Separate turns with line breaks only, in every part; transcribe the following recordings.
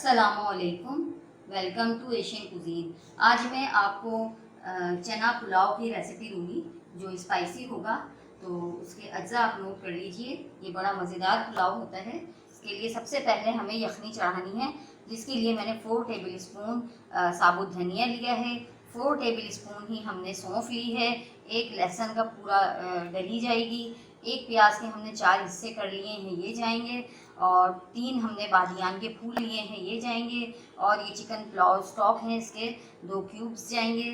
अस्सलामुअलैकुम, welcome to Asian cuisine. आज मैं आपको चना पुलाव की रेसिपी दूंगी जो स्पाइसी होगा। तो उसके अज्जा आप नोट कर लीजिए। ये बड़ा मज़ेदार पुलाव होता है। इसके लिए सबसे पहले हमें यखनी चढ़ानी है, जिसके लिए मैंने 4 टेबल स्पून साबुत धनिया लिया है। 4 टेबल स्पून ही हमने सौंफ ली है। एक लहसुन का पूरा डली जाएगी। एक प्याज के हमने 4 हिस्से कर लिए हैं, ये जाएंगे। और 3 हमने बादियान के फूल लिए हैं, ये जाएंगे। और ये चिकन पुलाव स्टॉक है, इसके 2 क्यूब्स जाएंगे।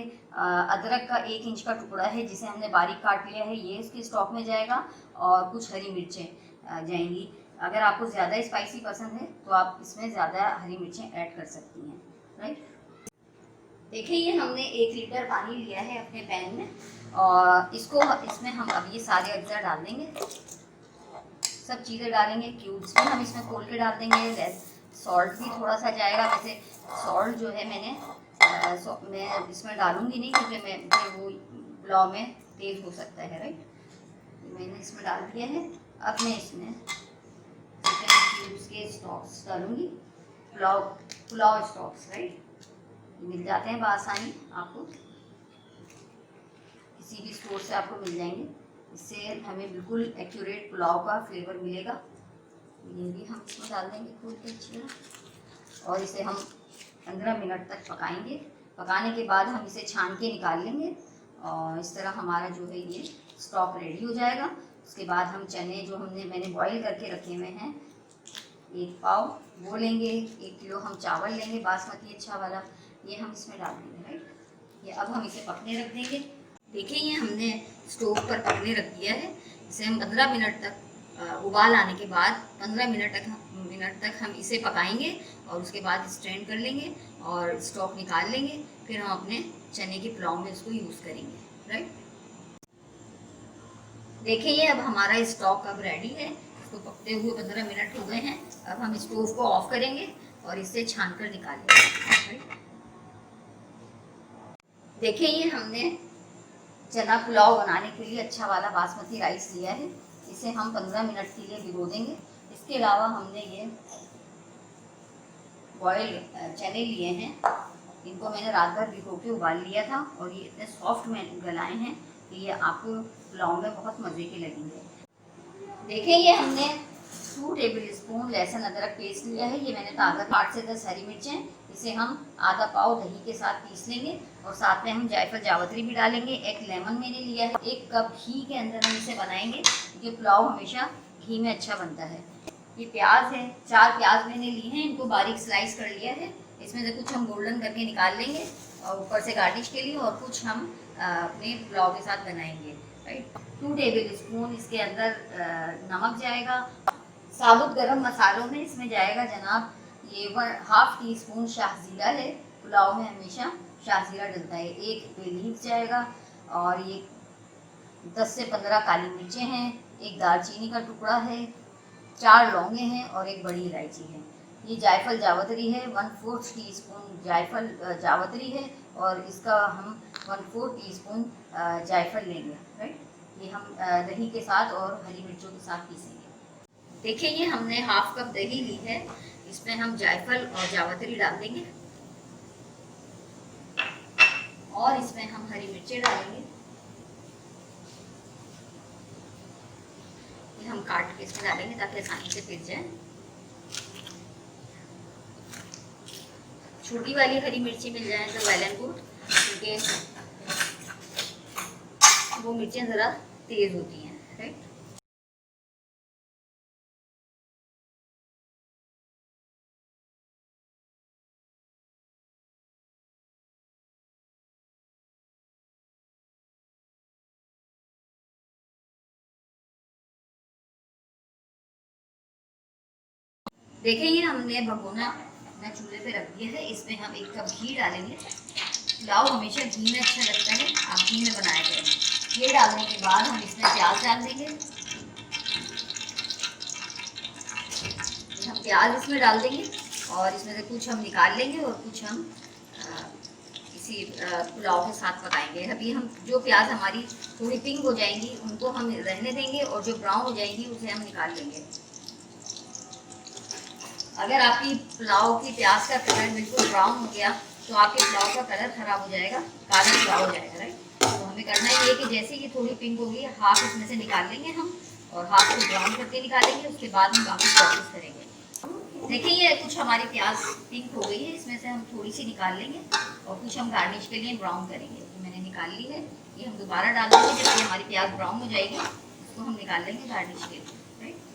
अदरक का 1 इंच का टुकड़ा है जिसे हमने बारीक काट लिया है, ये इसके स्टॉक में जाएगा। और कुछ हरी मिर्चें जाएंगी। अगर आपको ज़्यादा स्पाइसी पसंद है तो आप इसमें ज़्यादा हरी मिर्चें ऐड कर सकती हैं, राइट। देखिए, ये हमने 1 लीटर पानी लिया है अपने पैन में, और इसमें हम अब ये सारे अज्जा डाल देंगे। सब चीज़ें डालेंगे, क्यूब्स भी हम इसमें खोल के डाल देंगे। सॉल्ट भी थोड़ा सा जाएगा। वैसे सॉल्ट जो है मैं इसमें डालूंगी नहीं, क्योंकि मैं वो पुलाव में तेज़ हो सकता है, राइट। मैंने इसमें डाल दिया है। अब मैं इसमें चिकन क्यूब्स के स्टॉक्स डालूंगी। Pulao stocks, right. मिल जाते हैं बआसानी, आपको किसी भी स्टोर से आपको मिल जाएंगे। इससे हमें बिल्कुल एक्यूरेट पुलाव का फ्लेवर मिलेगा। ये भी हम इसमें डाल देंगे खोल के अच्छी तरह, और इसे हम 15 मिनट तक पकाएंगे। पकाने के बाद हम इसे छान के निकाल लेंगे, और इस तरह हमारा जो है ये स्टॉक रेडी हो जाएगा। उसके बाद हम चने जो मैंने बॉईल करके रखे हुए हैं, 1 पाव वो लेंगे। 1 किलो हम चावल लेंगे बासमती अच्छा वाला, ये हम इसमें डाल देंगे, राइट। ये अब हम इसे पकने रख देंगे। देखिए, ये हमने स्टोव पर पकने रख दिया है। इसे हम 15 मिनट तक उबाल आने के बाद 15 मिनट तक हम इसे पकाएंगे, और उसके बाद स्ट्रेन कर लेंगे और स्टॉक निकाल लेंगे। फिर हम अपने चने के पुलाव में इसको यूज़ करेंगे, राइट। देखिए, ये अब हमारा स्टॉक अब रेडी है। इसको पकते हुए 15 मिनट हो गए हैं। अब हम स्टोव को ऑफ करेंगे और इसे छान कर निकालेंगे, राइट। देखिए, ये हमने चना पुलाव बनाने के लिए अच्छा वाला बासमती राइस लिया है। इसे हम 15 मिनट के लिए भिगो देंगे। इसके अलावा हमने ये बॉयल चने लिए हैं। इनको मैंने रात भर भिगो के उबाल लिया था, और ये इतने सॉफ्ट में गलाए हैं कि ये आपको पुलाव में बहुत मज़े के लगेंगे। देखिए, ये हमने 2 टेबल स्पून लहसुन अदरक पेस्ट लिया है। ये मैंने ताज़ा 8 से 10 हरी मिर्चें, इसे हम आधा पाव दही के साथ पीस लेंगे, और साथ में हम जायफल जावित्री भी डालेंगे। 1 लेमन मैंने लिया है। 1 कप घी के अंदर हम इसे बनाएंगे, क्योंकि पुलाव हमेशा घी में अच्छा बनता है। ये प्याज है, 4 प्याज मैंने लिए हैं, इनको बारीक स्लाइस कर लिया है। इसमें से कुछ हम गोल्डन करके निकाल लेंगे, और ऊपर से गार्निश के लिए, और कुछ हम अपने पुलाव के साथ बनाएंगे, राइट। 2 टेबल स्पून इसके अंदर नमक जाएगा। साबुत गरम मसालों में इसमें जाएगा जनाब ये 1/2 टीस्पून शाहजीरा है। पुलाव में हमेशा शाहजीरा डलता है। 1 बे लीफ जाएगा, और ये 10 से 15 काली मिर्चें हैं। 1 दालचीनी का टुकड़ा है। 4 लौंगे हैं, और 1 बड़ी इलायची है। ये जायफल जावित्री है, 1/4 टीस्पून जायफल जावित्री है, और इसका हम 1/4 टीस्पून जायफल लेंगे, राइट। ये हम दही के साथ और हरी मिर्चों के साथ पीसेंगे। देखिए, ये हमने 1/2 कप दही ली है। इसमें हम जायफल और जावित्री डाल देंगे, और इसमें हम हरी मिर्चें डालेंगे। ये हम काट के इसमें डालेंगे ताकि आसानी से पिस जाए। छोटी वाली हरी मिर्ची मिल जाए तो वेल एंड गुड, क्योंकि वो मिर्चें ज़रा तेज़ होती हैं, राइट। देखिए, ये हमने भगोना अपना चूल्हे पे रख दिया है। इसमें हम 1 कप घी डालेंगे। पुलाव हमेशा घी में अच्छा लगता है, आप घी में बनाया करें। ये डालने के बाद हम इसमें प्याज डाल देंगे। हम प्याज इसमें डाल देंगे, और इसमें से कुछ हम निकाल लेंगे, और कुछ हम इसी पुलाव के साथ पकाएंगे। अभी हम जो प्याज हमारी थोड़ी पिंक हो जाएंगी उनको हम रहने देंगे, और जो ब्राउन हो जाएंगी उसे हम निकाल लेंगे। अगर आपकी पुलाव की प्याज का कलर बिल्कुल ब्राउन हो गया तो आपके पुलाव का कलर खराब हो जाएगा, काला पुलाव हो जाएगा, राइट। तो हमें करना ये है कि जैसे ही थोड़ी पिंक होगी हाफ इसमें से निकाल लेंगे हम, और हाफ को ब्राउन करके निकालेंगे, उसके बाद हम बाकी प्रोसेस करेंगे। देखिए ये कुछ हमारी प्याज पिंक हो गई है, इसमें से हम थोड़ी सी निकाल लेंगे और कुछ हम गार्निश के लिए ब्राउन करेंगे। तो मैंने निकाल ली है, ये हम दोबारा डाल देंगे जब हमारी प्याज ब्राउन हो जाएगी, इसको हम निकाल लेंगे गार्निश के लिए, राइट।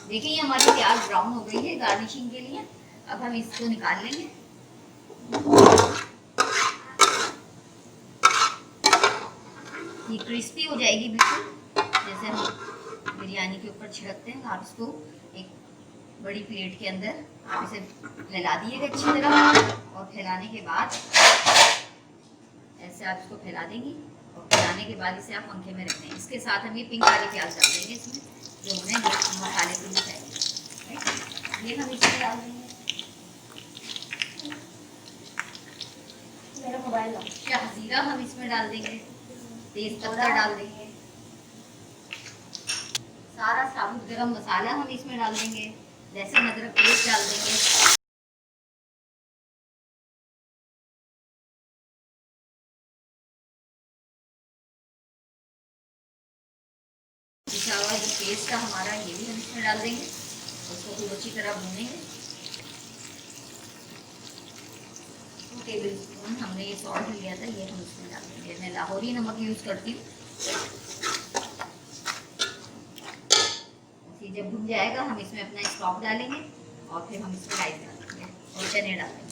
देखिए ये हमारी प्याज ब्राउन हो गई है गार्निशिंग के लिए। अब हम इसको निकाल लेंगे। ये क्रिस्पी हो जाएगी बिल्कुल, जैसे हम बिरयानी के ऊपर छिड़कते हैं। आप इसको एक बड़ी प्लेट के अंदर आप इसे फैला दिएगा अच्छी तरह, और फैलाने के बाद ऐसे आप इसको फैला देंगी, और फैलाने के बाद इसे आप पंखे में रख देंगे। इसके साथ हम ये पिंक वाली प्याज डाल देंगे इसमें, जो हमने मसाले के लिए चाहिए। ये हम इसमें डाल देंगे। मेरा मोबाइल शाहजीरा हम इसमें डाल देंगे, तेज पत्ता डाल देंगे, सारा साबुत गरम मसाला हम इसमें डाल देंगे, लहसुन अदरक पेस्ट डाल देंगे, पिसा हुआ जो पेस्ट है हमारा ये भी हम इसमें डाल देंगे, उसको खूब अच्छी तरह भूनेंगे। 2 टेबल स्पून हमने ये सॉल्ट लिया था, ये हम इसमें डाल देंगे। मैं लाहौरी नमक यूज़ करती हूँ। जब भुन जाएगा हम इसमें अपना स्टॉक डालेंगे, और फिर हम इसमें राइस डालेंगे और चने डालेंगे।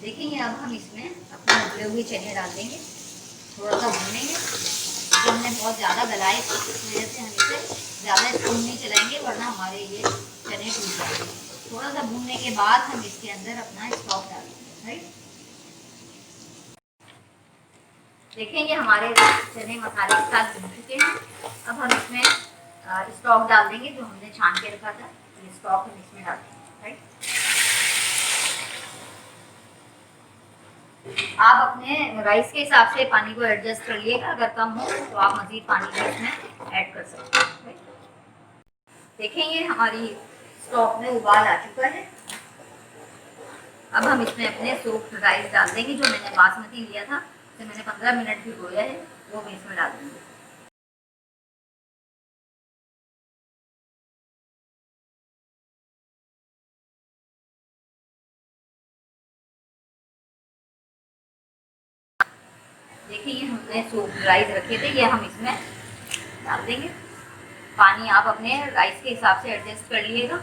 देखेंगे अब हम इसमें अपने उबले हुए चने डाल देंगे, थोड़ा सा भूनेंगे। तो हमने बहुत ज़्यादा गलाए तो इस वजह से हम इसे ज़्यादा स्पून नहीं चलाएंगे, वरना हमारे ये चने टूट जाएंगे। थोड़ा सा भूनने के बाद हम इसके अंदर अपना स्टॉक डाल देंगे, राइट। देखेंगे हमारे चने मसाले के साथ भून चुके हैं। अब हम इसमें स्टॉक डाल देंगे जो हमने छान के रखा था, ये स्टॉक हम इसमें डाल देंगे, राइट। आप अपने राइस के हिसाब से पानी को एडजस्ट कर लिएगा, अगर कम हो तो आप मज़ीद पानी भी इसमें ऐड कर सकते हैं। देखेंगे हमारी स्टॉक में उबाल आ चुका है। अब हम इसमें अपने सोक्ड राइस डाल देंगे, जो मैंने बासमती लिया था, तो मैंने 15 मिनट भिगोया है, वो भी इसमें डाल देंगे। देखिए ये हमने सोक्ड राइस रखे थे, ये हम इसमें डाल देंगे। पानी आप अपने राइस के हिसाब से एडजस्ट कर लिएगा,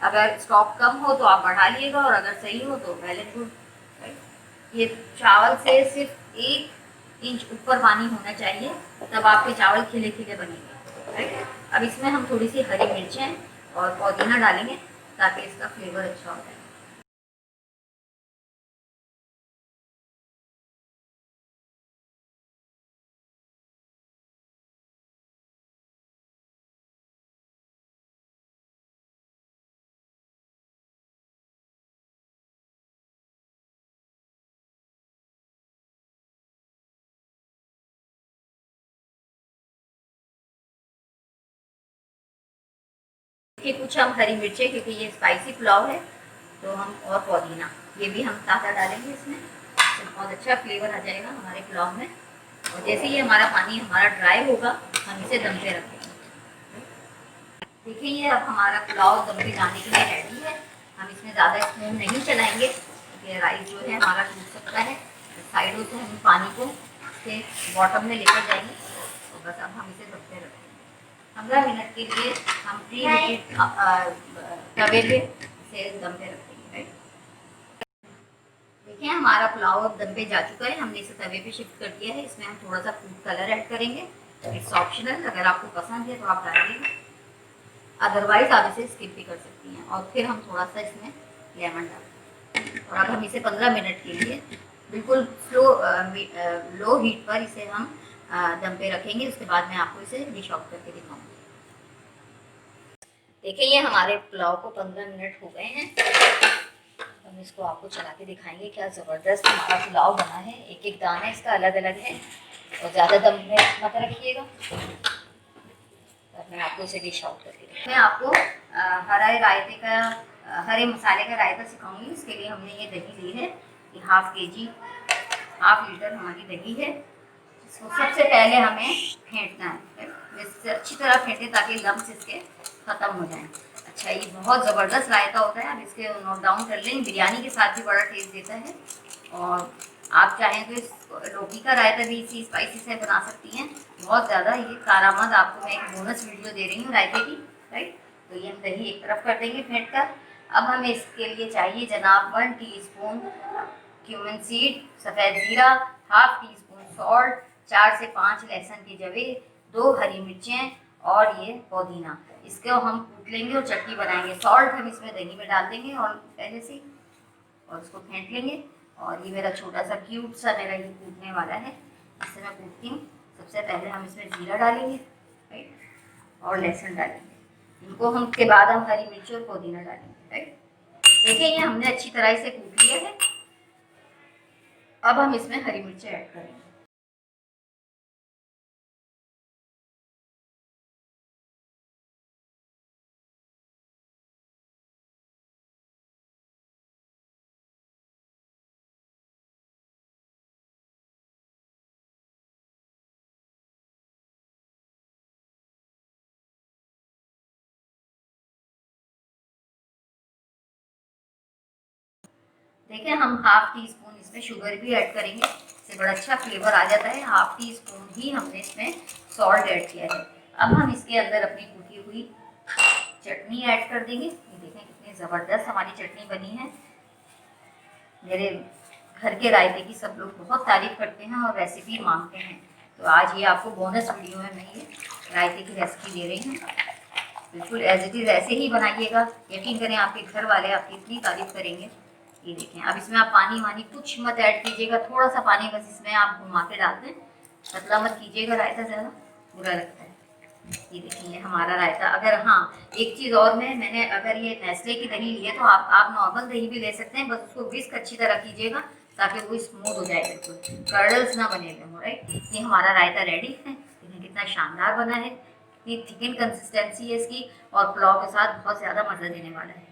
अगर स्टॉक कम हो तो आप बढ़ा लिएगा, और अगर सही हो तो वेल एंड गुड। ये चावल से सिर्फ 1 इंच ऊपर पानी होना चाहिए, तब आपके चावल खिले खिले बनेंगे, राइट। अब इसमें हम थोड़ी सी हरी मिर्चें और पुदीना डालेंगे ताकि इसका फ्लेवर अच्छा हो जाए। कि कुछ हम हरी मिर्चें, क्योंकि ये स्पाइसी पुलाव है, तो हम और पुदीना ये भी हम ताज़ा डालेंगे इसमें, तो बहुत अच्छा फ्लेवर आ जाएगा हमारे पुलाव में। और जैसे ही हमारा पानी हमारा ड्राई होगा हम इसे दम पे रख देंगे। देखिए ये अब हमारा पुलाव दम पे जाने के लिए रेडी है। हम इसमें ज़्यादा स्पून नहीं चलाएंगे क्योंकि राइस जो है हमारा टूट सकता है। साइडों से हम पानी को इसके बॉटम में लेकर जाएंगे। तो बस अब हम इसे दम पे रखेंगे 15 मिनट के लिए। हम प्री हीटेड तवे पे इसे दम पे रखेंगे। देखिए हमारा पुलाव अब दम पे जा चुका है। हमने इसे तवे पे शिफ्ट कर दिया है। इसमें हम थोड़ा सा फूड कलर ऐड करेंगे। इट्स ऑप्शनल, अगर आपको पसंद है तो आप डालिए, अदरवाइज आप इसे स्किप भी कर सकती हैं। और फिर हम थोड़ा सा इसमें लेमन डालेंगे और अब हम इसे 15 मिनट के लिए बिल्कुल लो हीट पर इसे हम दम पे रखेंगे। उसके बाद मैं आपको इसे डिश आउट करके दिखाऊंगी। देखिए ये हमारे पुलाव को 15 मिनट हो गए हैं। हम इसको आपको चला के दिखाएंगे। क्या ज़बरदस्त हमारा पुलाव बना है। एक एक दाना इसका अलग अलग है और ज़्यादा दम में मत रखिएगा। मैं आपको इसे डिश आउट करके मैं आपको हरे मसाले का रायता सिखाऊंगी। इसके लिए हमने ये दही ली है, ये हाफ लीटर हमारी दही है। इसको सबसे पहले हमें फेंटना है। इससे अच्छी तरह फेंटे ताकि लम्स इसके ख़त्म हो जाएं। अच्छा, ये बहुत ज़बरदस्त रायता होता है। आप इसके नोट डाउन कर लें। बिरयानी के साथ भी बड़ा टेस्ट देता है। और आप चाहें तो इस लौकी का रायता भी इसी स्पाइसी से बना सकती हैं। बहुत ज़्यादा ये कारआमद आपको मैं एक बोनस वीडियो दे रही हूँ रायते की, राइट। तो ये हम दही एक तरफ कर देंगे फेंट कर। अब हमें इसके लिए चाहिए जनाब 1 टीस्पून क्यूमिन सीड, सफ़ेद ज़ीरा, हाफ टी स्पून सॉल्ट, 4 से 5 लहसुन के जवे, 2 हरी मिर्चें और ये पुदीना। इसको हम कूट लेंगे और चटनी बनाएंगे। सॉल्ट हम इसमें दही में डाल देंगे और पहले से और इसको फेंट लेंगे। और ये मेरा छोटा सा क्यूब सा मेरा ये कूटने वाला है, इससे मैं कूटती हूँ। सबसे पहले हम इसमें जीरा डालेंगे, राइट, और लहसुन डालेंगे। इनको हम के बाद हम हरी मिर्च और पुदीना डालेंगे, राइट। देखिए ये हमने अच्छी तरह इसे कूट लिया है। अब हम इसमें हरी मिर्चें ऐड करेंगे। देखिए हम हाफ टी स्पून इसमें शुगर भी ऐड करेंगे। इससे बड़ा अच्छा फ्लेवर आ जाता है। हाफ टी स्पून ही हमने इसमें सॉल्ट ऐड किया है। अब हम इसके अंदर अपनी कूटी हुई चटनी ऐड कर देंगे। ये देखें कितनी ज़बरदस्त हमारी चटनी बनी है। मेरे घर के रायते की सब लोग बहुत तारीफ करते हैं और रेसिपी मांगते हैं। तो आज ये आपको बोनस वीडियो में मैं ये रायते की रेसिपी दे रही हूँ। बिल्कुल एज इट इज़ ऐसे ही बनाइएगा। यकीन करें आपके घर वाले आपकी इतनी तारीफ करेंगे। ये देखें, अब इसमें आप पानी वानी कुछ मत ऐड कीजिएगा। थोड़ा सा पानी बस इसमें आप घुमा के डाल दें। पतला मत कीजिएगा, रायता ज़्यादा बुरा लगता है। ये देखिए ये हमारा रायता। अगर हाँ एक चीज़ और मैंने अगर ये नेस्ले की दही ली है तो आप नॉर्मल दही भी ले सकते हैं। बस उसको विस्क अच्छी तरह कीजिएगा ताकि वो स्मूथ हो जाए, बिल्कुल कर्डल्स ना बने हुए हो, राइट। ये हमारा रायता रेडी है। देखिए कितना शानदार बना है। इतनी थिकन कंसिस्टेंसी है इसकी और पुलाव के साथ बहुत ज़्यादा मज़ा देने वाला है।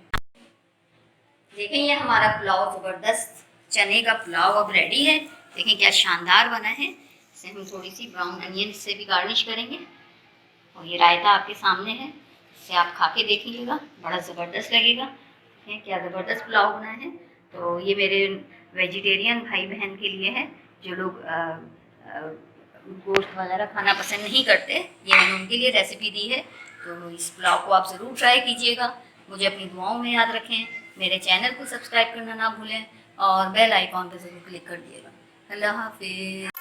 देखिए ये हमारा पुलाव ज़बरदस्त चने का पुलाव अब रेडी है। देखिए क्या शानदार बना है। इसे हम थोड़ी सी ब्राउन अनियन से भी गार्निश करेंगे। और ये रायता आपके सामने है, इसे आप खा के देखिएगा, बड़ा ज़बरदस्त लगेगा। देखिए क्या ज़बरदस्त पुलाव बना है। तो ये मेरे वेजिटेरियन भाई बहन के लिए है जो लोग गोश्त वगैरह खाना पसंद नहीं करते। ये मैंने उनके लिए रेसिपी दी है। तो इस पुलाव को आप ज़रूर ट्राई कीजिएगा। मुझे अपनी दुआओं में याद रखें। मेरे चैनल को सब्सक्राइब करना ना भूलें और बेल आइकॉन पर ज़रूर क्लिक कर दिएगा। अल्लाह हाफिज़।